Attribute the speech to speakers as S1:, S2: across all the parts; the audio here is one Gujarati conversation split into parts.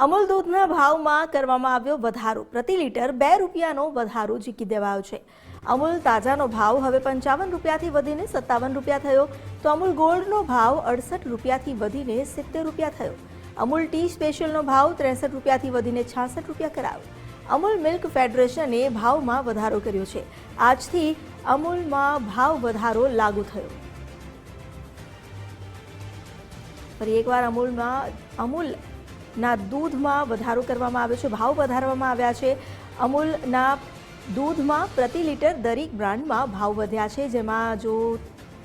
S1: અમૂલ દૂધના ભાવમાં કરવામાં આવ્યો વધારો. પ્રતિ લીટર 2 રૂપિયાનો વધારો ઝીકી દેવાયો છે. અમૂલ તાજાનો ભાવ હવે 55 રૂપિયાથી વધીને 57 રૂપિયા થયો, તો અમૂલ ગોલ્ડનો ભાવ 68 રૂપિયાથી વધીને 70 રૂપિયા થયો. અમૂલ ટી સ્પેશિયલનો ભાવ 63 રૂપિયાથી વધીને 66 રૂપિયા કરાયો. અમૂલ મિલ્ક ફેડરેશને ભાવમાં વધારો કર્યો છે. આજથી અમૂલમાં ભાવ વધારો લાગુ થયો. ફરી એકવાર અમૂલના દૂધમાં વધારો કરવામાં આવ્યો છે, ભાવ વધારવામાં આવ્યા છે. અમૂલના દૂધમાં પ્રતિ લીટર દરેક બ્રાન્ડમાં ભાવ વધ્યા છે, જેમાં જો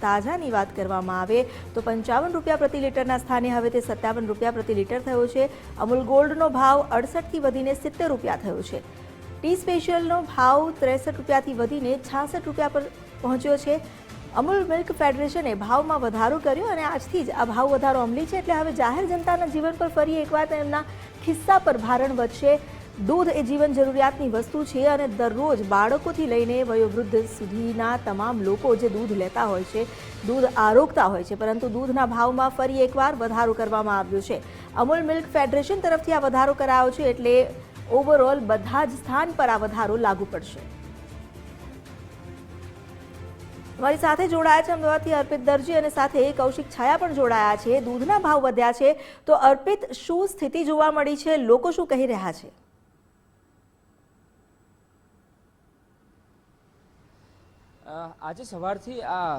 S1: તાજાની વાત કરવામાં આવે તો 55 રૂપિયા પ્રતિ લીટરના સ્થાને હવે તે 57 રૂપિયા પ્રતિ લીટર થયો છે. અમૂલ ગોલ્ડનો ભાવ 68થી વધીને 70 રૂપિયા થયો છે. ટી સ્પેશિયલનો ભાવ 63 રૂપિયાથી વધીને 66 રૂપિયા પર પહોંચ્યો છે. અમૂલ મિલ્ક ફેડરેશને ભાવમાં વધારો કર્યો અને આજથી જ આ ભાવ વધારો અમલી છે, એટલે હવે જાહેર જનતાના જીવન પર ફરી એકવાર તેમના ખિસ્સા પર ભારણ વધશે. દૂધ એ જીવન જરૂરિયાતની વસ્તુ છે અને દરરોજ બાળકોથી લઈને વયોવૃદ્ધ સુધીના તમામ લોકો જે દૂધ લેતા હોય છે, દૂધ આરોગતા હોય છે, પરંતુ દૂધના ભાવમાં ફરી એકવાર વધારો કરવામાં આવ્યો છે. અમૂલ મિલ્ક ફેડરેશન તરફથી આ વધારો કરાયો છે, એટલે ઓવરઓલ બધા જ સ્થાન પર આ વધારો લાગુ પડશે. અમારી સાથે જોડાયા છે અમદાવાદથી અર્પિત દરજી અને સાથે કૌશિક છાયા પણ જોડાયા છે. દૂધના ભાવ વધ્યા છે, તો અર્પિત, શું સ્થિતિ જોવા મળી છે? લોકો શું કહી રહ્યા છે?
S2: આજે સવારથી આ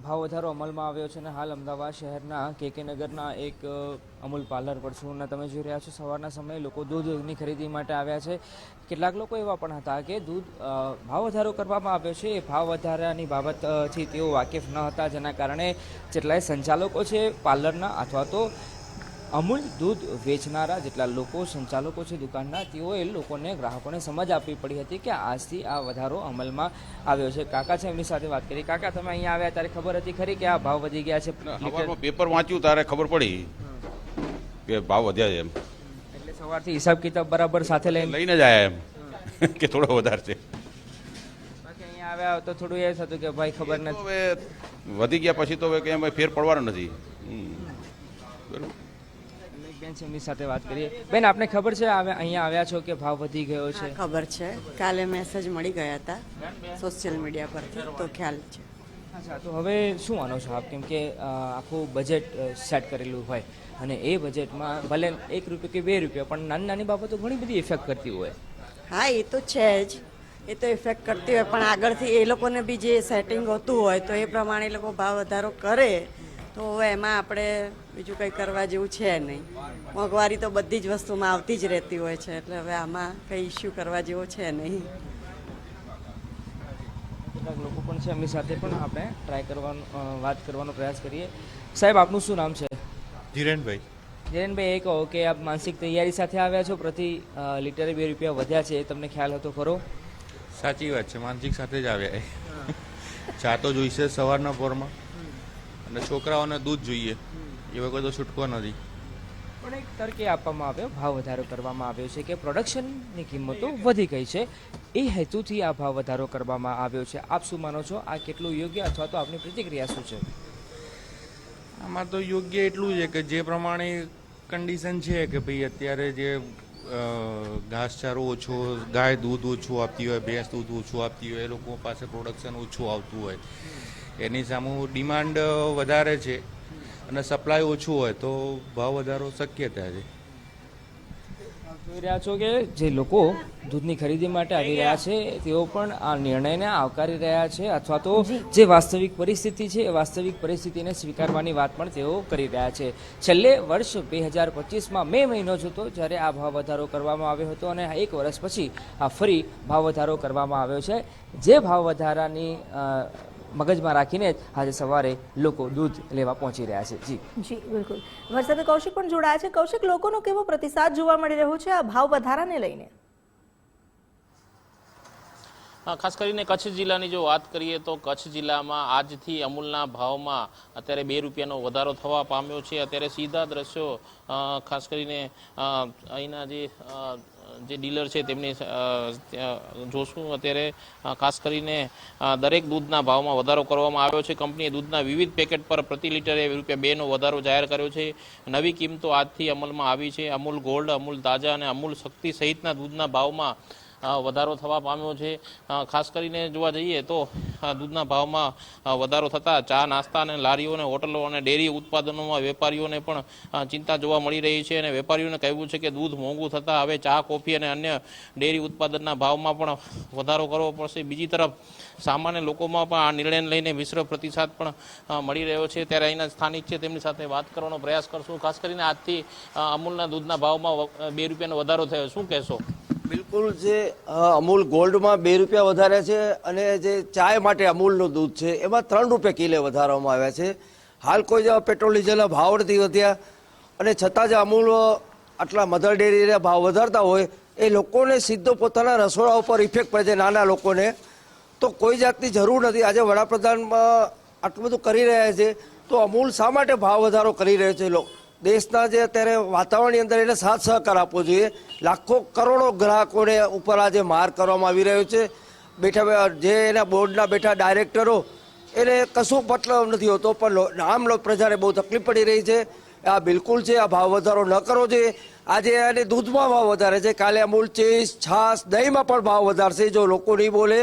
S2: ભાવ વધારો અમલમાં આવ્યો છે અને હાલ અમદાવાદ શહેરના કે નગરના એક અમૂલ પાર્લર પર છું અને તમે જોઈ રહ્યા છો સવારના સમયે લોકો દૂધની ખરીદી માટે આવ્યા છે. કેટલાક લોકો એવા પણ હતા કે દૂધ ભાવ વધારો કરવામાં આવ્યો છે, એ ભાવ વધારાની બાબતથી તેઓ વાકેફ ન હતા, જેના કારણે જેટલાય સંચાલકો છે પાર્લરના અથવા તો અમૂલ દૂધ વેચનારા જેટલા લોકો સંચાલકો છે દુકાનના, તેઓએ લોકોને ગ્રાહકોને સમજ આપવી પડી હતી કે આજથી આ વધારો અમલમાં આવ્યો છે. કાકા છે, એમની સાથે વાત કરી. કાકા, તમે અહીંયા આવ્યા ત્યારે ખબર હતી ખરી કે આ ભાવ વધી ગયા છે?
S3: પેપર વાંચ્યું ત્યારે ખબર પડી કે ભાવ વધ્યા છે એમ.
S2: એટલે સવારથી હિસાબ કિતાબ બરાબર સાથે
S3: લઈને જ આવ્યા એમ કે થોડો વધારે છે.
S2: બાકી અહીંયા આવ્યા તો થોડું એ થતું કે ભાઈ ખબર નથી,
S3: હવે વધી ગયા પછી તો હવે કંઈ ફેર પડવાનો નથી. બરાબર.
S2: બેન છે, એમની સાથે વાત કરીએ. બેન, આપને ખબર છે અહીંયા આવ્યા છો કે ભાવ વધી ગયો છે?
S4: ખબર છે, કાલે મેસેજ મળી ગયા હતા સોશિયલ મીડિયા પરથી, તો ખ્યાલ છે.
S2: અચ્છા, તો હવે શું માનો છો આપ? કેમ કે આખું બજેટ સેટ કરેલું હોય અને એ બજેટમાં ભલે 1 રૂપિયો કે 2 રૂપિયા પણ નાની નાની બાબતો ઘણી બધી ઇફેક્ટ કરતી હોય.
S4: હા, એ તો છે જ, એ તો ઇફેક્ટ કરતી હોય, પણ આગળથી એ લોકોને બી જે સેટિંગ હોતું હોય તો એ પ્રમાણે એ લોકો ભાવ વધારો કરે તો એમાં આપણે બીજું કંઈ કરવા જેવું છે નહીં. મોંઘવારી તો બધી જ વસ્તુમાં આવતી જ રહેતી હોય છે, એટલે હવે આમાં કંઈ ઇસ્યુ કરવા જેવો છે નહીં.
S2: કેટલાક લોકો પણ છે, એમની સાથે પણ આપણે વાત કરવાનો પ્રયાસ કરીએ. સાહેબ, આપનું શું નામ છે?
S5: ધીરેનભાઈ.
S2: ધીરેનભાઈ, એ કહો કે આપ માનસિક તૈયારી સાથે આવ્યા છો, પ્રતિ લીટરે 2 રૂપિયા વધ્યા છે, એ તમને ખ્યાલ હતો ખરો?
S5: સાચી વાત છે, માનસિક સાથે જ આવ્યા. ચા તો જોઈશે સવારના પોરમાં અને છોકરાઓને દૂધ જોઈએ, એ વખત તો છૂટકો નથી.
S2: પણ એક તર્ક આપવામાં આવ્યો, ભાવ વધારો કરવામાં આવ્યો છે કે પ્રોડક્શનની કિંમતો વધી ગઈ છે, એ હેતુથી આ ભાવ વધારો કરવામાં આવ્યો છે. આપ શું માનો છો? આ કેટલું યોગ્ય અથવા તો આપની પ્રતિક્રિયા શું છે?
S5: આમાં તો યોગ્ય એટલું છે કે જે પ્રમાણે કન્ડિશન છે કે ભાઈ અત્યારે જે ઘાસચારો ઓછો, ગાય દૂધ ઓછું આપતી હોય, ભેંસ દૂધ ઓછું આપતી હોય, એ લોકો પાસે પ્રોડક્શન ઓછું આવતું હોય, એની સામે ડિમાન્ડ વધારે છે અને સપ્લાય ઓછું હોય તો ભાવ વધારો શક્યતા છે.
S2: જોઈ રહ્યા છો કે જે લોકો દૂધની ખરીદી માટે આવી રહ્યા છે તેઓ પણ આ નિર્ણયને આવકારી રહ્યા છે અથવા તો જે વાસ્તવિક પરિસ્થિતિ છે એ વાસ્તવિક પરિસ્થિતિને સ્વીકારવાની વાત પણ તેઓ કરી રહ્યા છે. છેલ્લે વર્ષ 2025માં મે મહિનો જ હતો જ્યારે આ ભાવ વધારો કરવામાં આવ્યો હતો અને 1 વર્ષ પછી આ ફરી ભાવ વધારો કરવામાં આવ્યો છે. જે ભાવ વધારાની મગજમાં રાખીને જ આજે સવારે લોકો દૂધ લેવા પહોંચી રહ્યા છે.
S1: જી બિલકુલ. અમારી સાથે કૌશિક પણ જોડાયા છે. કૌશિક, લોકોનો કેવો પ્રતિસાદ જોવા મળી રહ્યો છે આ ભાવ વધારાને લઈને?
S6: ખાસ કરીને કચ્છ જિલ્લાની જો વાત કરીએ તો કચ્છ જિલ્લામાં આજથી અમૂલના ભાવમાં અત્યારે 2 રૂપિયાનો વધારો થવા પામ્યો છે. અત્યારે સીધા દ્રશ્યો ખાસ કરીને અહીંના જે ડીલર છે તેમની જોશું. અત્યારે ખાસ કરીને દરેક દૂધના ભાવમાં વધારો કરવામાં આવ્યો છે. કંપનીએ દૂધના વિવિધ પેકેટ પર પ્રતિ લીટરે ₹2નો વધારો જાહેર કર્યો છે. નવી કિંમતો આજથી અમલમાં આવી છે. અમૂલ ગોલ્ડ, અમૂલ તાજા અને અમૂલ શક્તિ સહિતના દૂધના ભાવમાં વધારો થવા પામ્યો છે. ખાસ કરીને જોવા જઈએ તો દૂધના ભાવમાં વધારો થતાં ચા, નાસ્તા અને લારીઓ અને હોટલો અને ડેરી ઉત્પાદનોમાં વેપારીઓને પણ ચિંતા જોવા મળી રહી છે. અને વેપારીઓને કહેવું છે કે દૂધ મોંઘું થતાં હવે ચા, કોફી અને અન્ય ડેરી ઉત્પાદનના ભાવમાં પણ વધારો કરવો પડશે. બીજી તરફ સામાન્ય લોકોમાં પણ આ નિર્ણયને લઈને મિશ્ર પ્રતિસાદ પણ મળી રહ્યો છે. ત્યારે અહીંના સ્થાનિક છે તેમની સાથે વાત કરવાનો પ્રયાસ કરશું. ખાસ કરીને આજથી અમૂલના દૂધના ભાવમાં ₹2નો વધારો થયો, શું કહેશો?
S7: બિલકુલ જે અમૂલ ગોલ્ડમાં ₹2 વધારે છે અને જે ચાય માટે અમૂલનું દૂધ છે એમાં ₹3 કિલો વધારવામાં આવ્યા છે. હાલ કોઈ જેવા પેટ્રોલ ડીઝલના ભાવ નથી વધ્યા અને છતાં જે અમૂલ આટલા મધર ડેરીના ભાવ વધારતા હોય એ લોકોને સીધો પોતાના રસોડા ઉપર ઇફેક્ટ પડે છે, નાના લોકોને. તો કોઈ જાતની જરૂર નથી. આજે વડાપ્રધાન આટલું બધું કરી રહ્યા છે તો અમૂલ શા માટે ભાવ વધારો કરી રહ્યો છે? દેશના જે અત્યારે વાતાવરણની અંદર એને સાથ સહકાર આપવો જોઈએ. લાખો કરોડો ગ્રાહકોને ઉપર આજે માર કરવામાં આવી રહ્યો છે. જે એના બોર્ડના બેઠા ડાયરેક્ટરો એને કશું મતલબ નથી હોતો, પણ આમ પ્રજાને બહુ તકલીફ પડી રહી છે. આ બિલકુલ છે, આ ભાવ વધારો ન કરવો જોઈએ. આજે એને દૂધમાં ભાવ વધારે છે, કાલે અમૂલ ચીઝ, છાશ, દહીંમાં પણ ભાવ વધારશે. જો લોકો નહીં બોલે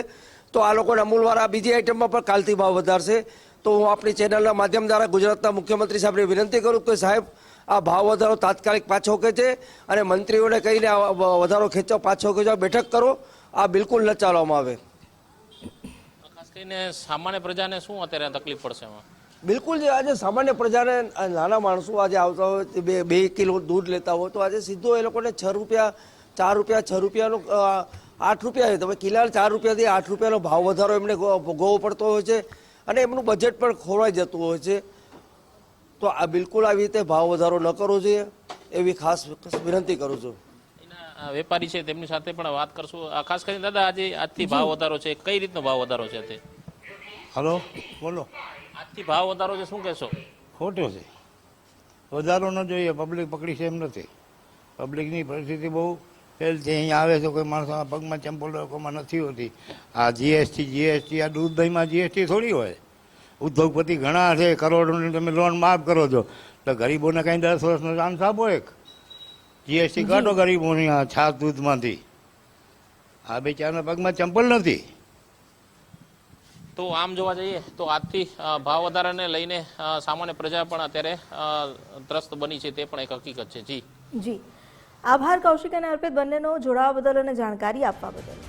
S7: તો આ લોકોને અમૂલવાળા બીજી આઈટમમાં પણ કાલથી ભાવ વધારશે. તો હું આપણી ચેનલના માધ્યમ દ્વારા ગુજરાતના મુખ્યમંત્રી સાહેબને વિનંતી કરું કે સાહેબ આ ભાવ વધારો તાત્કાલિક પાછો ખેંચે અને મંત્રીઓને કહીને આ વધારો ખેંચો, પાછો ખેંચો, બેઠક કરો. આ બિલકુલ ન ચાલવામાં આવે.
S6: ખાસ કરીને સામાન્ય પ્રજાને શું અત્યારે તકલીફ પડશે એમાં?
S7: બિલકુલ જે આજે સામાન્ય પ્રજાને નાના માણસો આજે આવતા હોય, 2 કિલો દૂધ લેતા હોય તો આજે સીધો એ લોકોને ₹6, ₹4, ₹8 તમે કિલા ₹4થી ₹8નો ભાવ વધારો એમને ભોગવવો પડતો હોય છે અને એમનું બજેટ પણ ખોરવાઈ જતું હોય છે. તો આ બિલકુલ આવી રીતે ભાવ વધારો ન કરવો જોઈએ એવી ખાસ વિનંતી કરું છું.
S6: વેપારી છે તેમની સાથે પણ વાત કરશું. ખાસ કરીને દાદા, આજથી ભાવ વધારો છે, કઈ રીતનો ભાવ વધારો છે? તે
S8: હલો, બોલો.
S6: આજથી ભાવ વધારો છે, શું કહેશો?
S8: ખોટો છે, વધારો ન જોઈએ. પબ્લિક પકડી છે એમ નથી. પબ્લિકની પરિસ્થિતિ બહુ ફેલ છે. અહીંયા આવે છે કોઈ માણસોના પગમાં ચંપલ લોકોમાં નથી હોતી. આ જીએસટી આ દૂધ દહીંમાં જીએસટી થોડી હોય. ઉદ્યોગપતિ ઘણા છે, કરોડોની તમે લોન માફ કરો છો તો ગરીબોને કંઈ 10 વર્ષનો ચાન્સ આપો. એક જીએસટી કાઢો ગરીબોની આ છાસ દૂધમાંથી. આ બેચારાના પગમાં ચંપલ નથી.
S6: તો આમ જોવા જઈએ તો આજથી ભાવ વધારાને લઈને સામાન્ય પ્રજા પણ અત્યારે ત્રસ્ત બની છે, તે પણ એક હકીકત છે. જી
S1: આભાર કૌશિક અને અર્પિત બંનેનો જોડાવા બદલ અને જાણકારી આપવા બદલ.